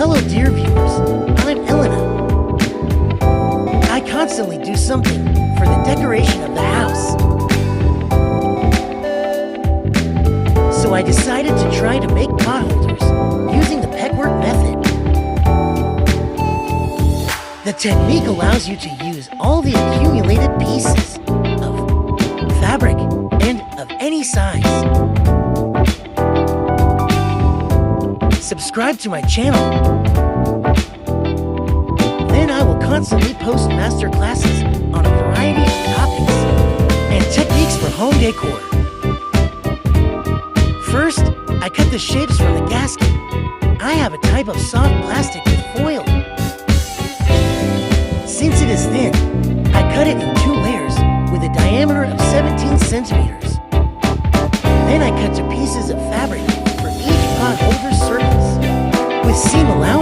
Hello dear viewers, I'm Elena. I constantly do something for the decoration of the house. So I decided to try to make potholders using the peckwork method. The technique allows you to use all the accumulated pieces of fabric and of any size. Subscribe to my channel. Then I will constantly post master classes on a variety of topics and techniques for home decor. First, I cut the shapes from the gasket. I have a type of soft plastic with foil. Since it is thin, I cut it in 2 layers with a diameter of 17 centimeters. Then I cut to pieces of fabric for each potholder surface with seam allowance.